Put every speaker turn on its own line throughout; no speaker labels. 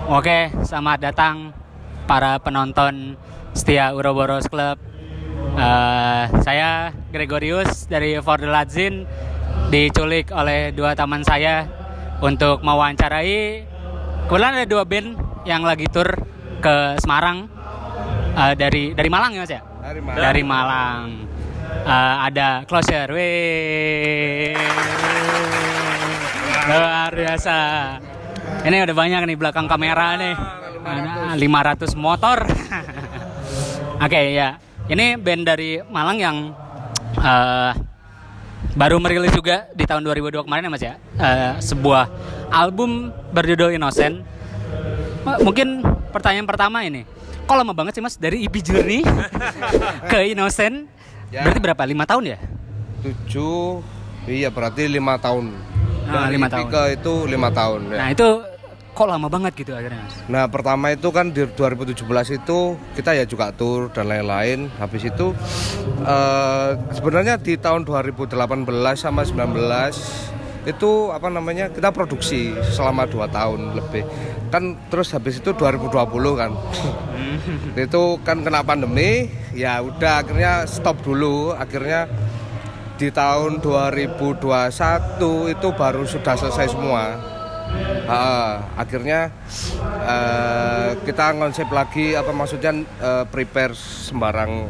Oke, selamat datang para penonton setia Ouroboros Club. Saya Gregorius dari For the Ladzin diculik oleh dua teman saya untuk mewawancarai. Kebetulan ada dua band yang lagi tur ke Semarang, dari Malang ya Mas ya? Dari Malang. Ada Closure, luar biasa. Ini udah banyak nih belakang kamera nih. 500 motor. Oke, ya. Ini band dari Malang yang baru merilis juga di tahun 2002 kemarin ya Mas ya. Sebuah album berjudul Innocent. Mungkin pertanyaan pertama ini, kok lama banget sih Mas dari EP Journey ke Innocent?
Ya.
Berarti berapa? 5 tahun ya?
7, iya berarti 5 tahun.
Nah, 5 tahun.
Ke itu 5 tahun ya.
Nah itu kok lama banget gitu akhirnya Mas?
Nah pertama itu kan di 2017 itu kita ya juga tur dan lain-lain. Habis itu sebenarnya di tahun 2018 sama 19 itu kita produksi selama 2 tahun lebih. Kan terus habis itu 2020 kan. Itu kan kena pandemi, ya udah akhirnya stop dulu. Akhirnya di tahun 2021 itu baru sudah selesai semua. Akhirnya kita konsep lagi prepare sembarang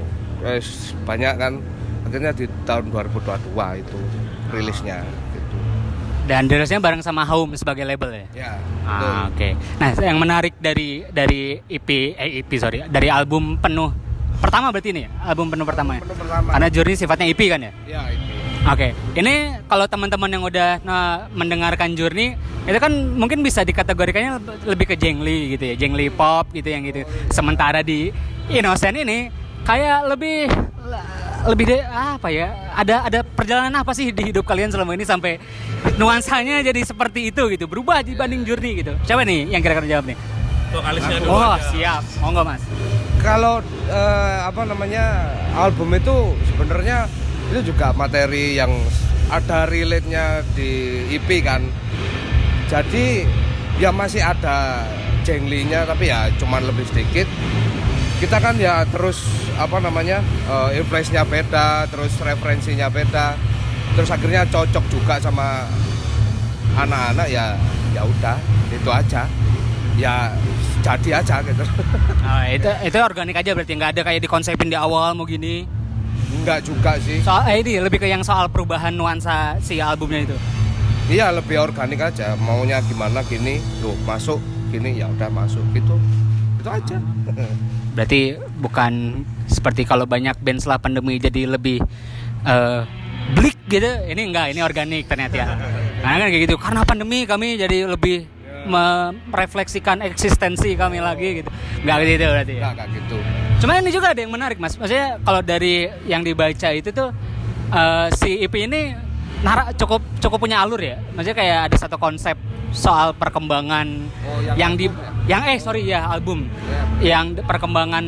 banyak kan. Akhirnya di tahun 2022 itu rilisnya gitu.
Dan rilisnya bareng sama Home sebagai label ya?
Ya.
Oke. Nah, yang menarik dari dari album penuh pertama berarti ini ya? Album penuh pertama ya?
Penuh pertama.
Karena Journey sifatnya EP kan ya?
Ya, itu.
Oke. Ini kalau teman-teman yang udah mendengarkan Journey, itu kan mungkin bisa dikategorikannya lebih ke jengli gitu ya, jengli pop gitu yang gitu. Sementara di Innocent ini kayak lebih ada perjalanan apa sih di hidup kalian selama ini sampai nuansanya jadi seperti itu gitu, berubah dibanding Journey gitu. Siapa nih yang kira-kira jawab nih?
Vokalisnya dulu.
Oh,
aja.
siap. Monggo Mas.
Kalau album itu sebenarnya itu juga materi yang ada relate-nya di EP kan. Jadi ya masih ada jenglinya tapi ya cuman lebih sedikit. Kita kan ya terus influence-nya beda, terus referensinya beda. Terus akhirnya cocok juga sama anak-anak ya udah itu aja. Ya jadi aja gitu.
Oh, itu organik aja berarti, nggak ada kayak dikonsepin di awal mau gini.
Enggak juga sih.
Ini lebih ke yang soal perubahan nuansa si albumnya itu.
Iya, lebih organik aja. Maunya gimana gini, masuk gini ya udah masuk gitu. Itu aja.
Berarti bukan seperti kalau banyak band setelah pandemi jadi lebih bleak gitu. Ini enggak, ini organik ternyata ya. Karena kan kayak gitu. Karena pandemi kami jadi lebih merefleksikan eksistensi kami lagi gitu. Enggak gitu berarti.
Enggak gitu.
Cuma ini juga ada yang menarik Mas. Maksudnya kalau dari yang dibaca itu tuh si EP ini cukup punya alur ya. Maksudnya kayak ada satu konsep soal perkembangan album.
Yeah.
Yang perkembangan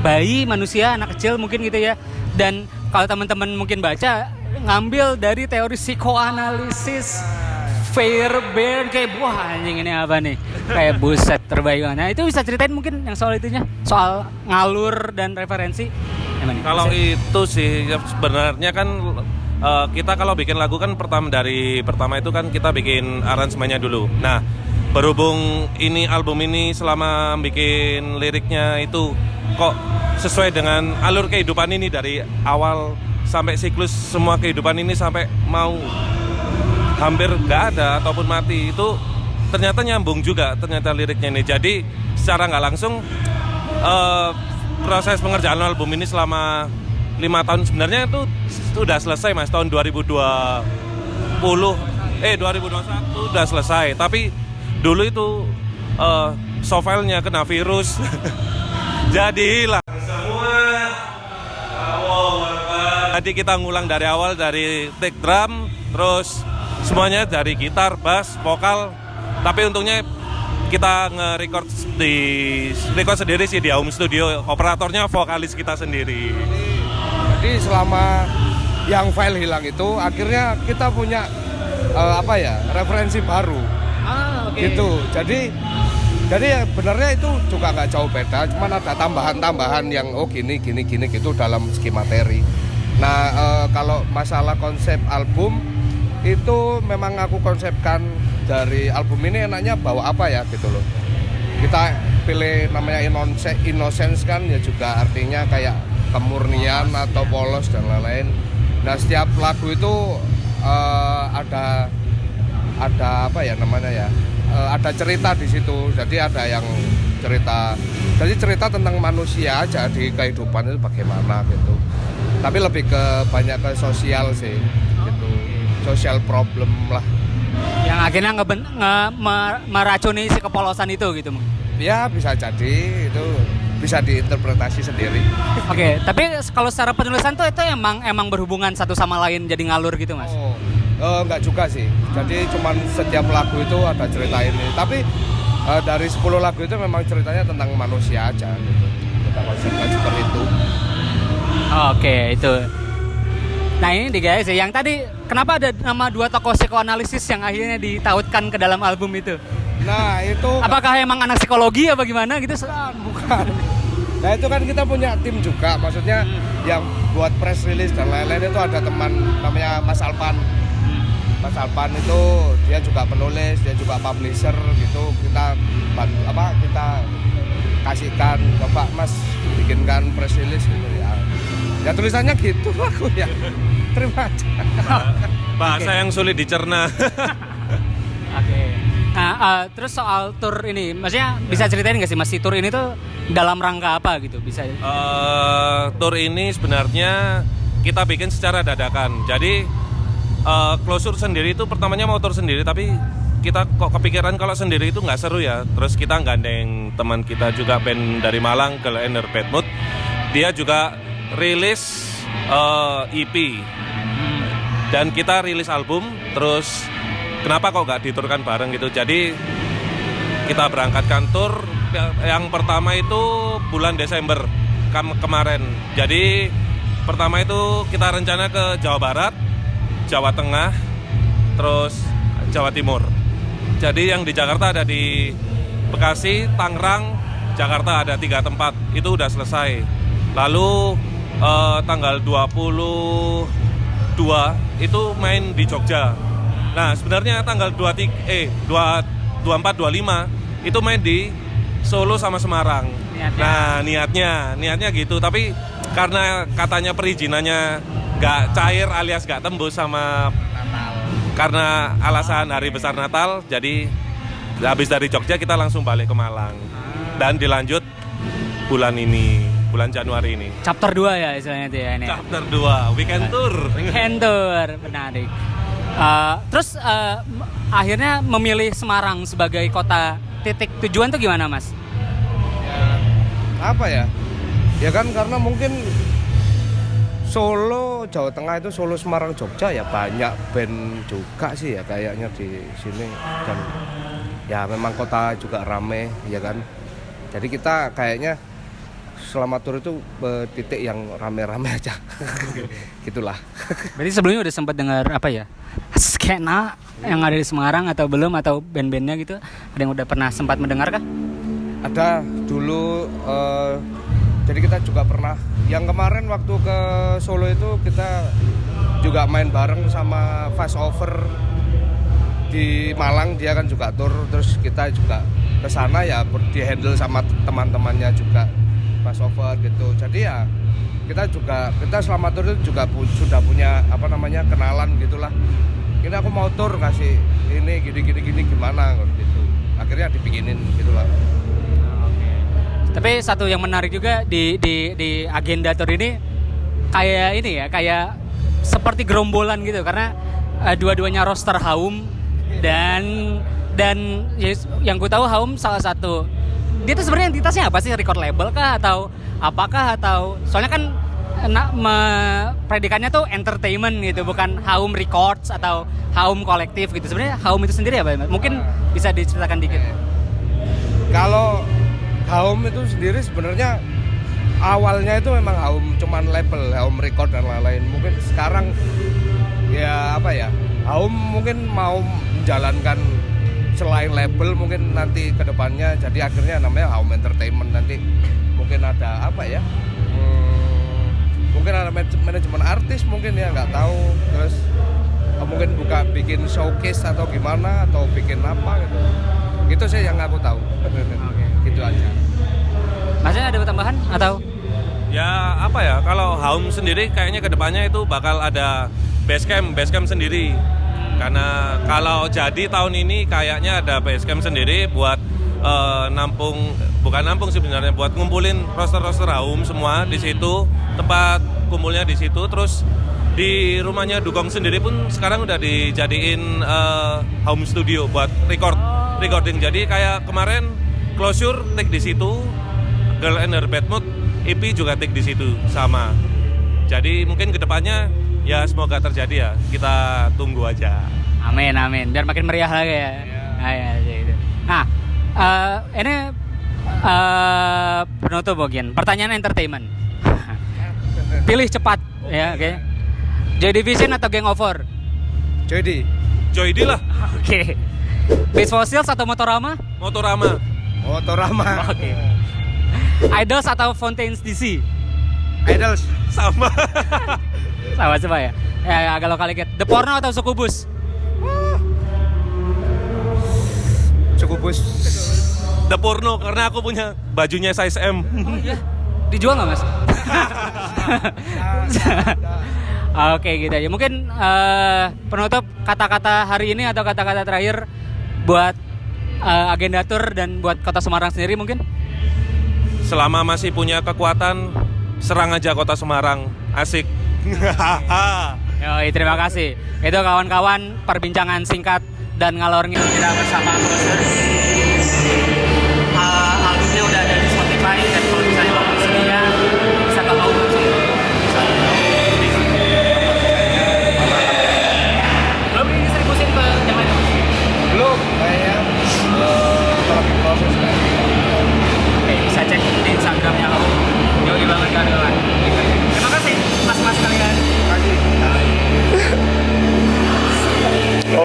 bayi, manusia, anak kecil mungkin gitu ya. Dan kalau teman-teman mungkin baca ngambil dari teori psikoanalisis Fairbairn, kayak wah anjing ini apa nih, kayak buset terbaik. Nah itu bisa ceritain mungkin yang soal itunya, soal ngalur dan referensi.
Kalau itu sih sebenarnya kan kita kalau bikin lagu kan pertama itu kan kita bikin aransemennya dulu. Nah berhubung ini album ini selama bikin liriknya itu kok sesuai dengan alur kehidupan ini dari awal sampai siklus semua kehidupan ini sampai mau hampir nggak ada ataupun mati, itu ternyata nyambung juga ternyata liriknya ini. Jadi secara nggak langsung proses pengerjaan album ini selama 5 tahun sebenarnya itu sudah selesai Mas, tahun 2021 udah selesai. Tapi dulu itu software-nya kena virus jadi hilang semua. Jadi kita ngulang dari awal, dari take drum, terus semuanya dari gitar, bass, vokal. Tapi untungnya kita nge-record sendiri sih di home studio. Operatornya vokalis kita sendiri.
Jadi selama yang file hilang itu akhirnya kita punya referensi baru.
Okay.
Gitu. Jadi Jadi ya benarnya itu juga nggak jauh beda, cuman ada tambahan-tambahan yang gini gitu dalam segi materi. Nah kalau masalah konsep album itu memang aku konsepkan dari album ini enaknya bawa apa ya gitu loh. Kita pilih namanya innocence kan ya, juga artinya kayak kemurnian atau polos dan lain-lain. Nah setiap lagu itu ada apa ya namanya ya, ada cerita di situ. Jadi ada yang cerita tentang manusia aja di kehidupan itu bagaimana gitu. Tapi lebih banyak ke sosial sih gitu, social problem lah.
Yang akhirnya meracuni si kepolosan itu gitu.
Ya bisa jadi, itu bisa diinterpretasi sendiri.
Oke, tapi kalau secara penulisan tuh itu emang berhubungan satu sama lain jadi ngalur gitu Mas?
Enggak juga sih. Jadi cuman setiap lagu itu ada cerita ini. Tapi dari 10 lagu itu memang ceritanya tentang manusia aja gitu. Kita konsepkan seperti itu.
Oke, itu. Nah ini nih guys, yang tadi kenapa ada nama 2 tokoh psikoanalisis yang akhirnya ditautkan ke dalam album itu?
Nah itu
apakah emang anak psikologi apa gimana gitu?
Bukan. Nah itu kan kita punya tim juga, maksudnya yang buat press release dan lain-lain itu ada teman namanya Mas Alpan. Mas Alpan itu dia juga penulis, dia juga publisher gitu. Kita bantu kita kasihkan, coba Mas bikinkan press release gitu ya. Ya tulisannya gitu aku ya. Terima aja.
Bahasa yang sulit dicerna.
Oke. Nah, terus soal tour ini, maksudnya bisa ceritain nggak sih Mas, si tour ini tuh dalam rangka apa gitu? Bisa?
Tour ini sebenarnya kita bikin secara dadakan. Jadi closure sendiri itu pertamanya mau tour sendiri, tapi kita kok kepikiran kalau sendiri itu nggak seru ya. Terus kita gandeng teman kita juga band dari Malang, Kalender Bad Mood. Dia juga rilis EP dan kita rilis album. Terus kenapa kok nggak diturkan bareng gitu? Jadi kita berangkatkan tour yang pertama itu bulan Desember kemarin. Jadi pertama itu kita rencana ke Jawa Barat, Jawa Tengah, terus Jawa Timur. Jadi yang di Jakarta ada di Bekasi, Tangerang, Jakarta ada 3 tempat. Itu udah selesai. Lalu tanggal 22 itu main di Jogja. Nah sebenarnya tanggal 24, 25 itu main di Solo sama Semarang. Nah niatnya gitu. Tapi karena katanya perizinannya nggak cair alias nggak tembus sama karena alasan hari besar Natal, jadi habis dari Jogja kita langsung balik ke Malang dan dilanjut bulan Januari ini.
Chapter 2 ya istilahnya itu ya ini.
Chapter 2, weekend tour.
Weekend tour, menarik. Terus akhirnya memilih Semarang sebagai kota titik tujuan tuh gimana Mas?
Ya, apa ya? Ya kan karena mungkin Solo, Jawa Tengah itu Solo, Semarang, Jogja ya banyak band juga sih ya kayaknya di sini, dan ya memang kota juga rame ya kan. Jadi kita kayaknya selama tur itu titik yang rame-rame aja. Gitulah.
Berarti sebelumnya udah sempat dengar apa ya? Skena yang ada di Semarang atau belum, atau band-bandnya gitu? Ada yang udah pernah sempat mendengar kah?
Ada dulu, jadi kita juga pernah, yang kemarin waktu ke Solo itu kita juga main bareng sama Fast Over di Malang, dia kan juga tur, terus kita juga ke sana ya di handle sama teman-temannya juga Fast Over gitu. Jadi ya kita selama tur itu juga sudah punya kenalan gitulah. Ini aku mau tur kasih ini gini gimana gitu. Akhirnya dibikinin gitulah.
Tapi satu yang menarik juga di agenda tour ini kayak seperti gerombolan gitu, karena dua-duanya roster Haum dan yang gue tahu Haum salah satu, dia tuh sebenarnya entitasnya apa sih, record label kah atau apakah, atau soalnya kan predikannya tuh entertainment gitu, bukan Haum Records atau Haum Kolektif gitu. Sebenarnya Haum itu sendiri apa? Mungkin bisa diceritakan dikit.
Kalau Haum itu sendiri sebenarnya awalnya itu memang Haum cuman label, Haum Record dan lain-lain. Mungkin sekarang ya Haum mungkin mau menjalankan selain label mungkin nanti kedepannya jadi akhirnya namanya Home Entertainment nanti mungkin ada apa ya, mungkin ada manajemen artis mungkin ya nggak tahu, terus mungkin bikin showcase atau gimana atau bikin apa gitu, itu sih yang aku tahu. Gitu aja.
Masnya ada tambahan atau?
Ya apa ya, kalau Home sendiri kayaknya kedepannya itu bakal ada basecamp sendiri. Karena kalau jadi tahun ini kayaknya ada basecamp sendiri buat bukan nampung sebenarnya, buat ngumpulin roster-roster Home semua di situ, tempat kumpulnya di situ. Terus di rumahnya Dugong sendiri pun sekarang udah dijadiin home studio buat recording. Jadi kayak kemarin Closure take di situ, Girl and Her Bad Mood EP juga take di situ sama. Jadi mungkin kedepannya ya semoga terjadi ya, kita tunggu aja.
Amin, biar makin meriah lagi ya. Nah, ini penutup bagian pertanyaan entertainment. Pilih cepat ya, oke. Joy Division atau Gang of Four?
Joy D lah.
Oke. Beast Fossils atau Motorama?
Motorama.
Oke. Idols atau Fontaine's DC?
Idols.
Sama.
Sama ya. Agak lokal dikit. The Porno atau Succubus?
Succubus.
The Porno karena aku punya bajunya size M.
Oh iya. Dijual nggak Mas? Oke gitu aja. Mungkin penutup kata-kata hari ini atau kata-kata terakhir buat agenda tour dan buat Kota Semarang sendiri mungkin?
Selama masih punya kekuatan, serang aja Kota Semarang. Asik.
Yoi, terima kasih. Itu kawan-kawan perbincangan singkat dan ngalor ngidul kita bersama Gus Dur.